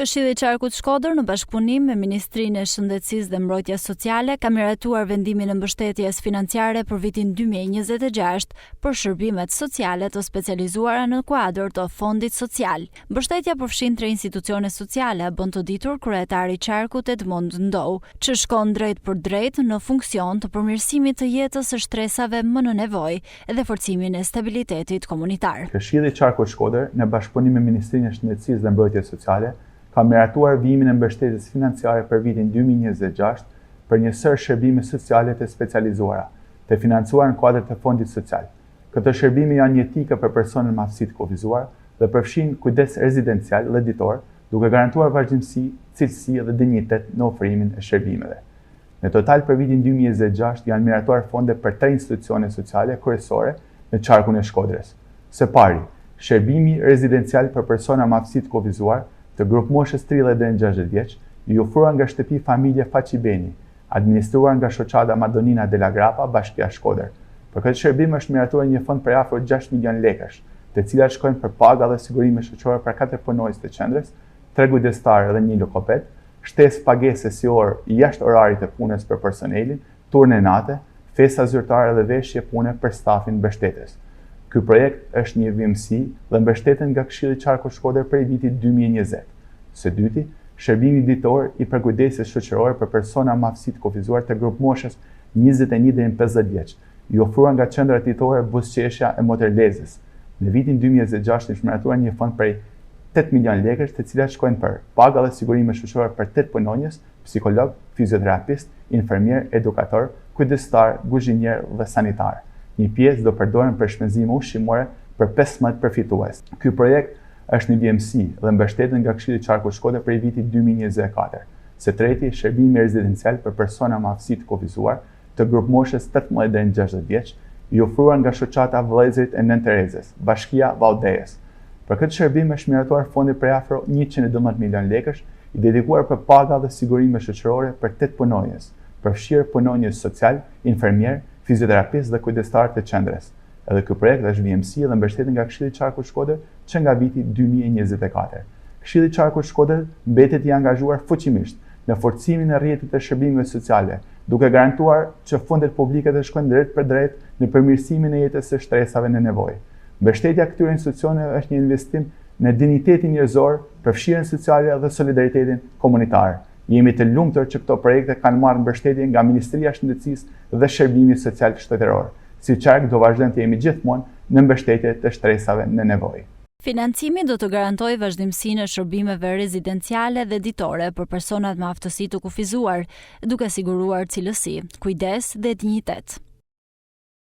Këshilli i Qarkut Shkodër në bashkëpunim me Ministrinë e Shëndetësisë dhe Mbrojtjes Sociale ka miratuar vendimin e mbështetjes financiare për vitin 2026 për shërbimet sociale të specializuara në kuadër të Fondit Social. Mbështetja përfshin 3 institucione sociale, bën të ditur kryetari i Qarkut Edmond Ndou, që shkon drejt për drejt në funksion të përmirësimit të jetës së shtresave më në nevojë dhe forcimin e stabilitetit komunitar. Këshilli i Qarkut Shkodër në bashkëpunim me Ministrinë e Shëndetësisë dhe Mbrojtjes Sociale ka miratuar vimin e mbështetjes financiare për vitin 2026 për një sër shërbime sociale të specializuara, të financuar në kuadër të Fondit Social. Këto shërbime janë jetike për personat me aftësi të kufizuar dhe përfshin kujdes rezidencial dhe ditor, duke garantuar vazhdimsi, cilësi dhe dinjitet në ofrimin e shërbimeve. Në total për vitin 2026 janë miratuar fonde për 3 institucione sociale kryesore në qarkun e Shkodrës. Së pari, shërbimi rezidencial për persona me aftësi të kufizuar të grup moshës 30 deri në 60 vjeç, i ofruar nga shtëpi familje Faqibeni, administruar nga shoqata Madonina de la Grapa, Bashkia Shkodër. Për këtë shërbim është miratuar një fond për afro 6 milion lekësh, të cilat shkojnë për paga dhe sigurime shoqërore për 4 punonjës të qendrës, 3 kujdestarë dhe 1 logoped, shtesë pagese si orë jashtë orarit të punës për personelin, turne nate, festa zyrtare dhe veshje pune për stafin mbështetës. Ky projekt është një vimësi dhe mbështeten nga Këshilli i Qarkut Shkodër për vitin 2020. Së dyti, shërbimi ditor i përkujdesjes shoqërore për persona me aftësi të kufizuar të grup moshës 21 deri në 50 vjeç, i ofruar nga qendrat ditore Buzëqeshja e Moterlezës. Në vitin 2026 është miratuar një fond prej 8 milion lekësh, të cilat shkojnë për paga dhe sigurime shoqërore për 8 punonjës, psikolog, fizioterapist, infermier, edukator, kujdestar, kuzhinier dhe sanitar. Një pjesë do përdoren për shpenzime ushqimore për 15 përfitues. Ky projekt është një vjemësi dhe mbështeten nga Këshilli i Qarkut Shkodër për vitin 2024. Së treti, shërbimi rezidencial për persona me aftësi të kufizuar të grup moshës 18 deri në 60 vjeç, i ofruar nga shoqata Vëllezërit e Nën Terezës, Bashkia Valldejes. Për këtë shërbim është miratuar fondi për afro 112 milion lekësh, i dedikuar për paga dhe sigurime shoqërore për 8 punonjës, përfshirë punonjës social, infermier, fizioterapist dhe kujdestar të qendrës. Edhe ky projekt është vjemësi dhe mbështetet nga Këshilli i Qarkut Shkodër që nga viti 2024. Këshilli i Qarkut Shkodër mbetet i angazhuar fuqimisht në forcimin e rrjetit të shërbimeve sociale, duke garantuar që fondet publike të shkojnë drejt për drejt në përmirësimin e jetës së shtresave në nevojë. Mbështetja këtyre institucioneve është një investim në dinjitetin njerëzor, përfshirjen sociale dhe solidaritetin komunitar. Jemi të lumtur që këto projekte kanë marrë mbështetje nga Ministria e Shëndetësisë dhe Shërbimit Social Shtetëror. Si qark do vazhdojmë të jemi gjithmonë në mbështetje të shtresave në nevojë. Financimi do të garantojë vazhdimsinë e shërbimeve rezidenciale dhe ditore për personat me aftësi të kufizuar, duke siguruar cilësi, kujdes dhe dinjitet.